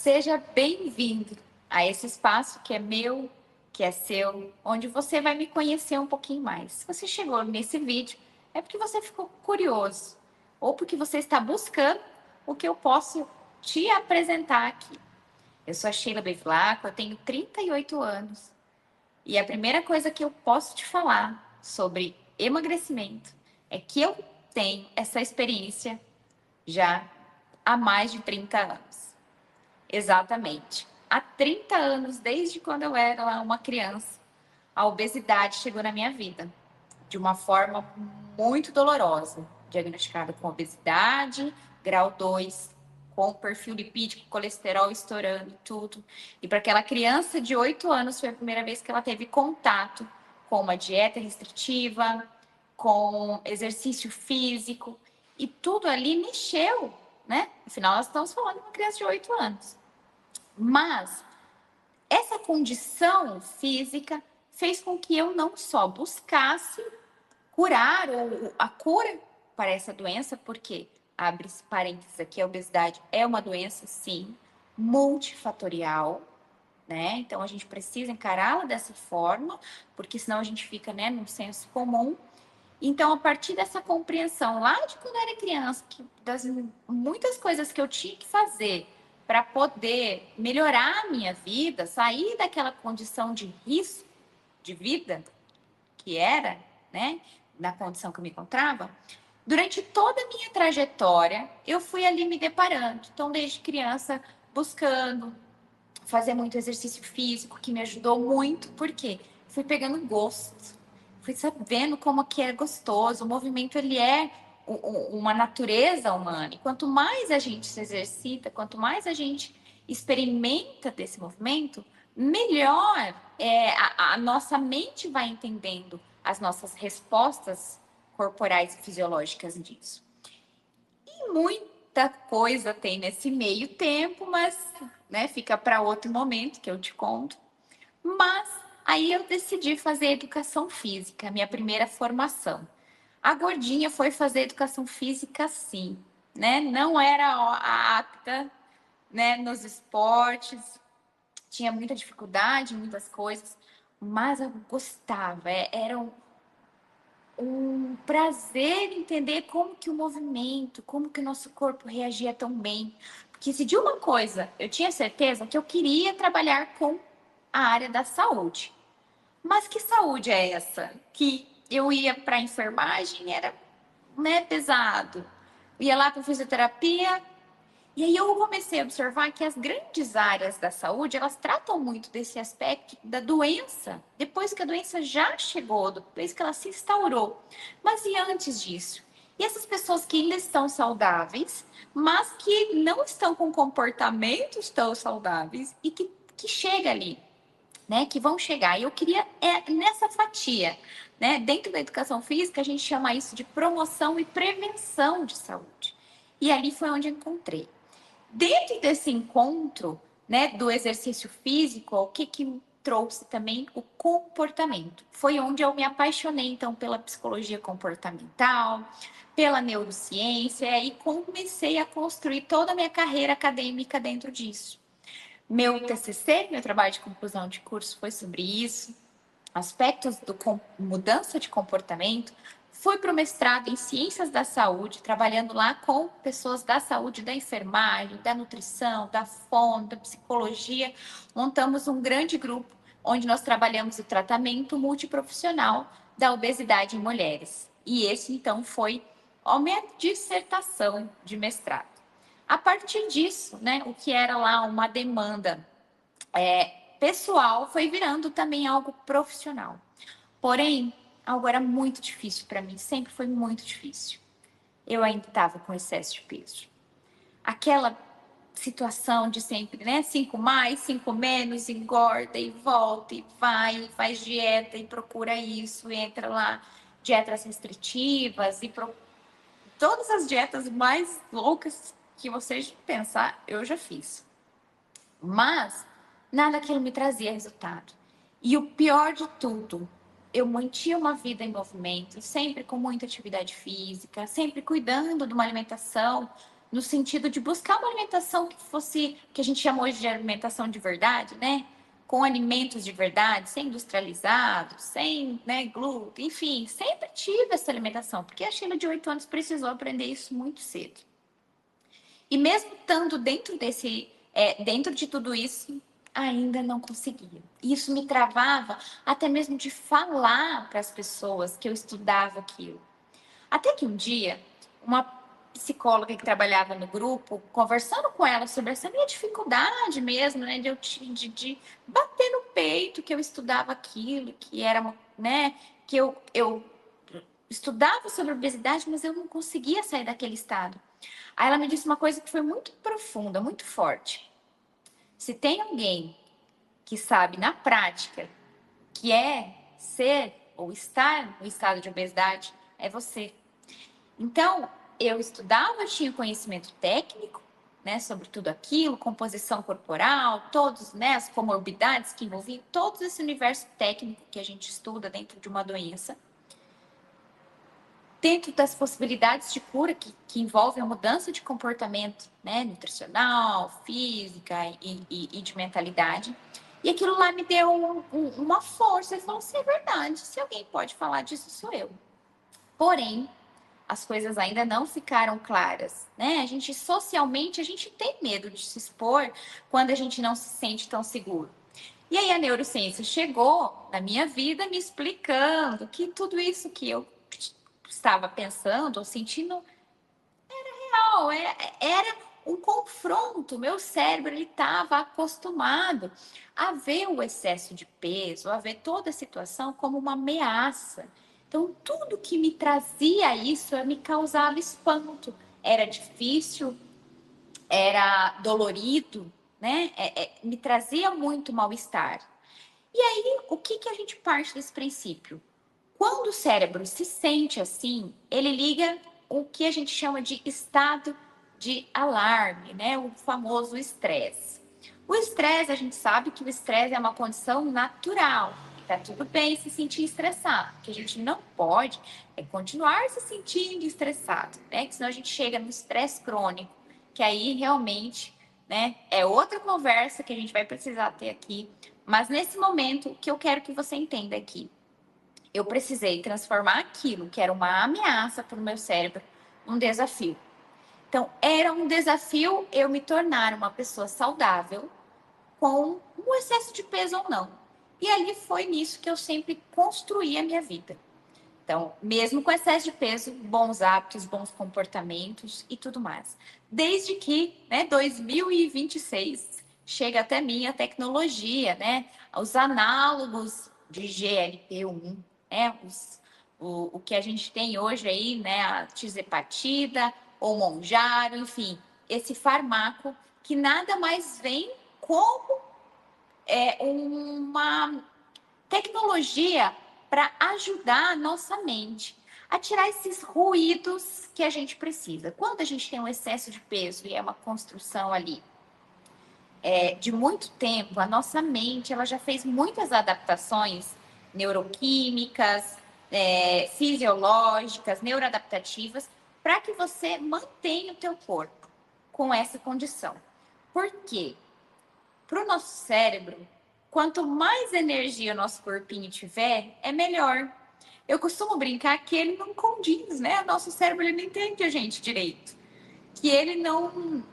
Seja bem-vindo a esse espaço que é meu, que é seu, onde você vai me conhecer um pouquinho mais. Se você chegou nesse vídeo, é porque você ficou curioso ou porque você está buscando o que eu posso te apresentar aqui. Eu sou a Sheila Bevilacqua, eu tenho 38 anos e a primeira coisa que eu posso te falar sobre emagrecimento é que eu tenho essa experiência já há mais de 30 anos. Exatamente. Há 30 anos, desde quando eu era lá uma criança, a obesidade chegou na minha vida de uma forma muito dolorosa. Diagnosticada com obesidade, grau 2, com perfil lipídico, colesterol estourando e tudo. E para aquela criança de 8 anos, foi a primeira vez que ela teve contato com uma dieta restritiva, com exercício físico, e tudo ali mexeu, né? Afinal, nós estamos falando de uma criança de 8 anos. Mas essa condição física fez com que eu não só buscasse curar ou a cura para essa doença, porque, abre parênteses aqui, a obesidade é uma doença, sim, multifatorial, né? Então a gente precisa encará-la dessa forma, porque senão a gente fica, né, num senso comum. Então, a partir dessa compreensão lá de quando eu era criança, das muitas coisas que eu tinha que fazer para poder melhorar a minha vida, sair daquela condição de risco de vida que era, né, na condição que eu me encontrava, durante toda a minha trajetória, eu fui ali me deparando. Então, desde criança, buscando fazer muito exercício físico, que me ajudou muito, porque fui pegando gosto, fui sabendo como que é gostoso. O movimento, ele é uma natureza humana. E quanto mais a gente se exercita, quanto mais a gente experimenta desse movimento, melhor a nossa mente vai entendendo as nossas respostas corporais e fisiológicas disso. E muita coisa tem nesse meio tempo, mas, né, fica para outro momento que eu te conto. Mas aí eu decidi fazer educação física, minha primeira formação. A gordinha foi fazer educação física, sim, né? Não era apta, né, nos esportes, tinha muita dificuldade em muitas coisas, mas eu gostava. Era um prazer entender como que o movimento, como que o nosso corpo reagia tão bem. Porque se de uma coisa eu tinha certeza que eu queria trabalhar com a área da saúde. Mas que saúde é essa? Que eu ia para a enfermagem, era, né, pesado. Ia lá para fisioterapia, e aí eu comecei a observar que as grandes áreas da saúde, elas tratam muito desse aspecto da doença, depois que a doença já chegou, depois que ela se instaurou. Mas e antes disso? E essas pessoas que ainda estão saudáveis, mas que não estão com comportamentos tão saudáveis e que chega ali, né, que vão chegar. E eu queria nessa fatia, né, dentro da educação física, a gente chama isso de promoção e prevenção de saúde. E ali foi onde eu encontrei. Dentro desse encontro, né, do exercício físico, o que me trouxe também o comportamento. Foi onde eu me apaixonei, então, pela psicologia comportamental, pela neurociência, e comecei a construir toda a minha carreira acadêmica dentro disso. Meu TCC, meu trabalho de conclusão de curso, foi sobre isso, aspectos da mudança de comportamento. Fui para o mestrado em Ciências da Saúde, trabalhando lá com pessoas da saúde, da enfermagem, da nutrição, da fono, da psicologia. Montamos um grande grupo onde nós trabalhamos o tratamento multiprofissional da obesidade em mulheres. E esse, então, foi a minha dissertação de mestrado. A partir disso, né, o que era lá uma demanda pessoal foi virando também algo profissional. Porém, algo era muito difícil para mim, sempre foi muito difícil. Eu ainda estava com excesso de peso. Aquela situação de sempre, né? 5 mais, 5 menos, engorda e volta e vai, e faz dieta e procura isso, e entra lá, dietas restritivas e todas as dietas mais loucas que você pensar, eu já fiz. Mas nada daquilo me trazia resultado. E o pior de tudo, eu mantinha uma vida em movimento, sempre com muita atividade física, sempre cuidando de uma alimentação, no sentido de buscar uma alimentação que fosse, que a gente chama hoje de alimentação de verdade, né? Com alimentos de verdade, sem industrializados, sem, né, glúten, enfim, sempre tive essa alimentação, porque a Sheila de 8 anos precisou aprender isso muito cedo. E mesmo estando dentro de tudo isso, ainda não conseguia. Isso me travava até mesmo de falar para as pessoas que eu estudava aquilo. Até que um dia, uma psicóloga que trabalhava no grupo, conversando com ela sobre essa minha dificuldade mesmo, né, de bater no peito que eu estudava aquilo, que era, né, que eu estudava sobre obesidade, mas eu não conseguia sair daquele estado. Aí ela me disse uma coisa que foi muito profunda, muito forte. Se tem alguém que sabe na prática que é ser ou estar no estado de obesidade, é você. Então, eu estudava, tinha conhecimento técnico, né, sobre tudo aquilo, composição corporal, todos, né, as comorbidades que envolviam todo esse universo técnico que a gente estuda dentro de uma doença. Dentro das possibilidades de cura que envolvem a mudança de comportamento, né, nutricional, física e de mentalidade. E aquilo lá me deu uma força. E falou, se é verdade, se alguém pode falar disso, sou eu. Porém, as coisas ainda não ficaram claras, né? A gente, socialmente, a gente tem medo de se expor quando a gente não se sente tão seguro. E aí a neurociência chegou na minha vida me explicando que tudo isso que eu estava pensando ou sentindo não, era um confronto. Meu cérebro ele estava acostumado a ver o excesso de peso, a ver toda a situação como uma ameaça. Então, tudo que me trazia isso me causava espanto. Era difícil, era dolorido, né? Me trazia muito mal-estar. E aí, o que a gente parte desse princípio? Quando o cérebro se sente assim, ele liga o que a gente chama de estado de alarme, né? O famoso estresse. O estresse, a gente sabe que o estresse é uma condição natural. Tá tudo bem se sentir estressado. O que a gente não pode é continuar se sentindo estressado, né? Que senão a gente chega no estresse crônico, que aí realmente, né, é outra conversa que a gente vai precisar ter aqui. Mas nesse momento, o que eu quero que você entenda aqui, eu precisei transformar aquilo que era uma ameaça para o meu cérebro num desafio. Então, era um desafio eu me tornar uma pessoa saudável com um excesso de peso ou não. E ali foi nisso que eu sempre construí a minha vida. Então, mesmo com excesso de peso, bons hábitos, bons comportamentos e tudo mais. Desde que, né, 2026 chega até mim a tecnologia, né, os análogos de GLP-1, né, o que a gente tem hoje aí, né, a tizepatida, ou Monjaro, enfim, esse farmaco que nada mais vem como uma tecnologia para ajudar a nossa mente a tirar esses ruídos que a gente precisa. Quando a gente tem um excesso de peso e é uma construção ali de muito tempo, a nossa mente ela já fez muitas adaptações neuroquímicas, fisiológicas, neuroadaptativas, para que você mantenha o teu corpo com essa condição. Por quê? Para o nosso cérebro, quanto mais energia o nosso corpinho tiver, é melhor. Eu costumo brincar que ele não condiz, né? O nosso cérebro ele não entende a gente direito. Que ele não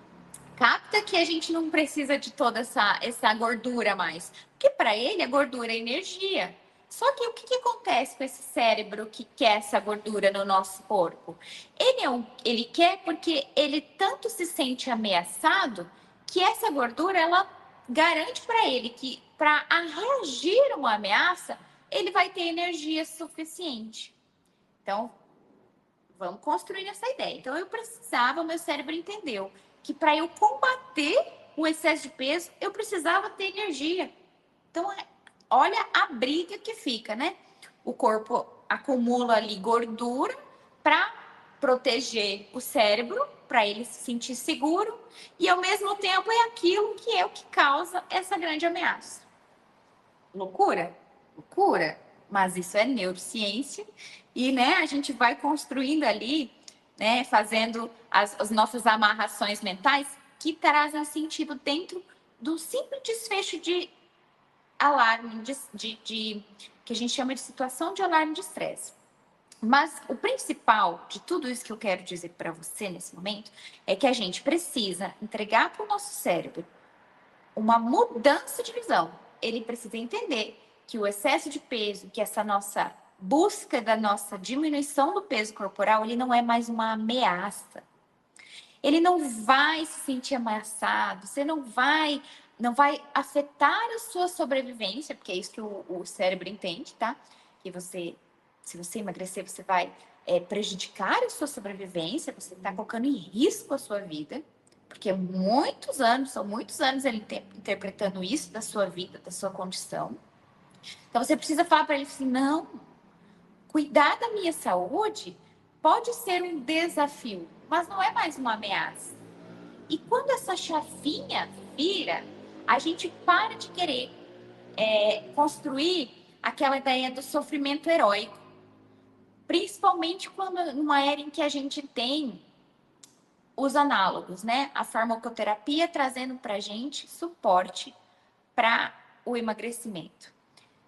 capta que a gente não precisa de toda essa gordura mais. Porque para ele a gordura é energia. Só que o que acontece com esse cérebro que quer essa gordura no nosso corpo? Ele quer porque ele tanto se sente ameaçado que essa gordura ela garante para ele que para reagir a uma ameaça ele vai ter energia suficiente. Então, vamos construir essa ideia. Então, o meu cérebro entendeu que para eu combater o excesso de peso, eu precisava ter energia. Então, olha a briga que fica, né? O corpo acumula ali gordura para proteger o cérebro, para ele se sentir seguro, e ao mesmo tempo é aquilo que é o que causa essa grande ameaça. Loucura? Loucura. Mas isso é neurociência e, né, a gente vai construindo ali né, fazendo as nossas amarrações mentais que trazem sentido dentro do simples desfecho de alarme, que a gente chama de situação de alarme de estresse. Mas o principal de tudo isso que eu quero dizer para você nesse momento é que a gente precisa entregar para o nosso cérebro uma mudança de visão. Ele precisa entender que o excesso de peso, que essa nossa busca da nossa diminuição do peso corporal, ele não é mais uma ameaça. Ele não vai se sentir ameaçado, você não vai afetar a sua sobrevivência, porque é isso que o cérebro entende, tá? Que você, se você emagrecer, você vai prejudicar a sua sobrevivência, você está colocando em risco a sua vida, porque são muitos anos ele interpretando isso da sua vida, da sua condição. Então você precisa falar para ele assim, não, cuidar da minha saúde pode ser um desafio, mas não é mais uma ameaça. E quando essa chavinha vira, a gente para de querer construir aquela ideia do sofrimento heróico. Principalmente quando numa era em que a gente tem os análogos, né? A farmacoterapia trazendo para a gente suporte para o emagrecimento.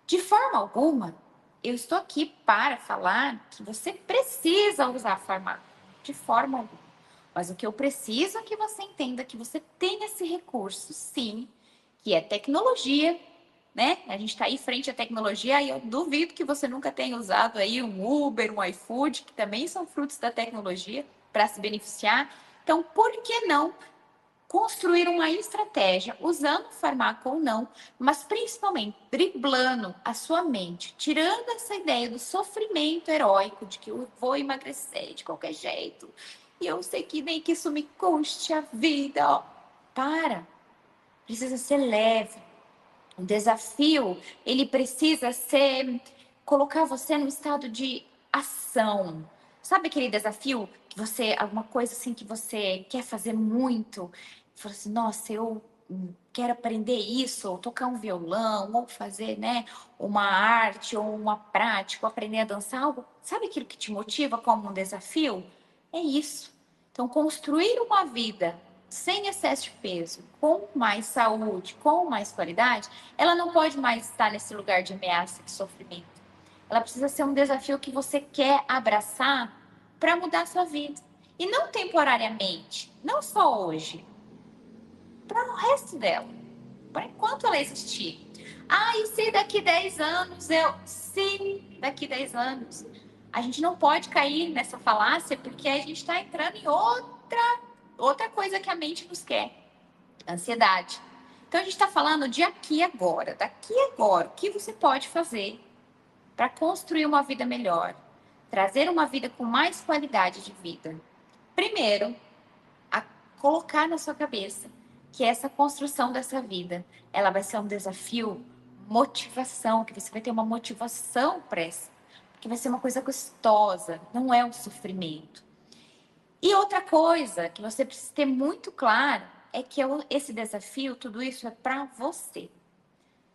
De forma alguma, eu estou aqui para falar que você precisa usar fármaco. De forma alguma. Mas o que eu preciso é que você entenda que você tem esse recurso, sim, que é tecnologia, né? A gente está aí frente à tecnologia e eu duvido que você nunca tenha usado aí um Uber, um iFood, que também são frutos da tecnologia para se beneficiar. Então, por que não construir uma estratégia, usando o fármaco ou não, mas principalmente driblando a sua mente, tirando essa ideia do sofrimento heróico de que eu vou emagrecer de qualquer jeito, e eu sei que nem que isso me custe a vida. Ó, precisa ser leve. O desafio, ele precisa ser colocar você num estado de ação. Sabe aquele desafio que você, alguma coisa assim que você quer fazer muito? Fala assim, nossa, eu quero aprender isso, ou tocar um violão, ou fazer, né, uma arte, ou uma prática, ou aprender a dançar algo. Sabe aquilo que te motiva como um desafio? É isso. Então, construir uma vida sem excesso de peso, com mais saúde, com mais qualidade, ela não pode mais estar nesse lugar de ameaça, de sofrimento. Ela precisa ser um desafio que você quer abraçar para mudar a sua vida. E não temporariamente, não só hoje, para o resto dela, para enquanto ela existir. Ah, e se daqui 10 anos eu... Sim, daqui 10 anos. A gente não pode cair nessa falácia porque a gente está entrando em outra coisa que a mente nos quer. Ansiedade. Então, a gente está falando de aqui e agora. Daqui e agora, o que você pode fazer para construir uma vida melhor? Trazer uma vida com mais qualidade de vida. Primeiro, a colocar na sua cabeça que essa construção dessa vida, ela vai ser um desafio, motivação, que você vai ter uma motivação para essa. Porque vai ser uma coisa gostosa, não é um sofrimento. E outra coisa que você precisa ter muito claro é que esse desafio, tudo isso é para você.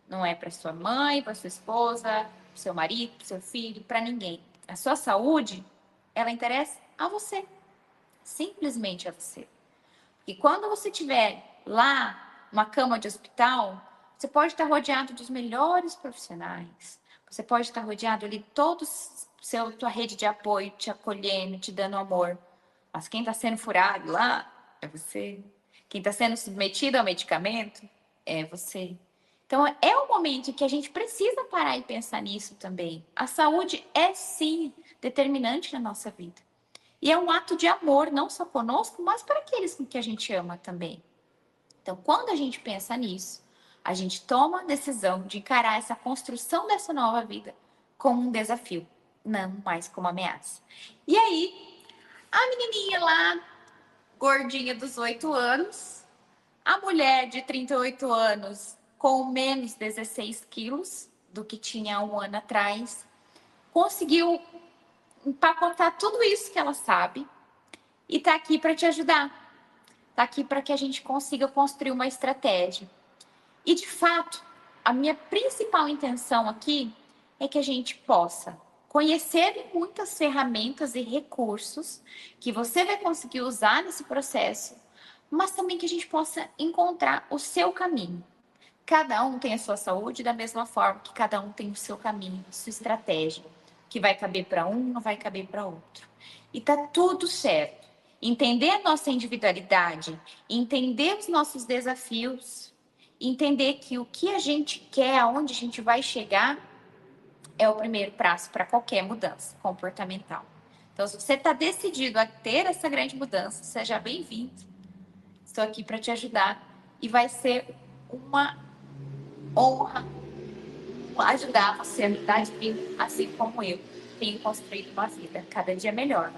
Não é para sua mãe, para sua esposa, para seu marido, para seu filho, para ninguém. A sua saúde, ela interessa a você. Simplesmente a você. E quando você tiver lá uma cama de hospital, você pode estar rodeado dos melhores profissionais. Você pode estar rodeado ali todos tua rede de apoio te acolhendo, te dando amor. Mas quem está sendo furado lá é você. Quem está sendo submetido ao medicamento é você. Então, é um momento que a gente precisa parar e pensar nisso também. A saúde é, sim, determinante na nossa vida. E é um ato de amor, não só conosco, mas para aqueles com que a gente ama também. Então, quando a gente pensa nisso, a gente toma a decisão de encarar essa construção dessa nova vida como um desafio, não mais como ameaça. E aí, a menininha lá, gordinha dos 8 anos, a mulher de 38 anos com menos 16 quilos do que tinha um ano atrás, conseguiu empacotar tudo isso que ela sabe e tá aqui para te ajudar. Tá aqui para que a gente consiga construir uma estratégia. E, de fato, a minha principal intenção aqui é que a gente possa conhecer muitas ferramentas e recursos que você vai conseguir usar nesse processo, mas também que a gente possa encontrar o seu caminho. Cada um tem a sua saúde da mesma forma que cada um tem o seu caminho, a sua estratégia, que vai caber para um, não vai caber para outro. E tá tudo certo. Entender a nossa individualidade, entender os nossos desafios, entender que o que a gente quer, aonde a gente vai chegar, é o primeiro passo para qualquer mudança comportamental. Então, se você está decidido a ter essa grande mudança, seja bem-vindo. Estou aqui para te ajudar e vai ser uma honra ajudar você a mudar de vida, assim como eu tenho construído uma vida cada dia melhor.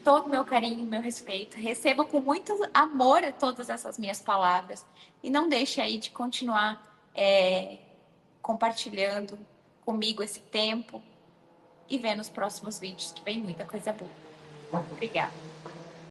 Todo o meu carinho, meu respeito, receba com muito amor todas essas minhas palavras e não deixe aí de continuar compartilhando comigo esse tempo e vendo os próximos vídeos, que vem muita coisa boa. Obrigada.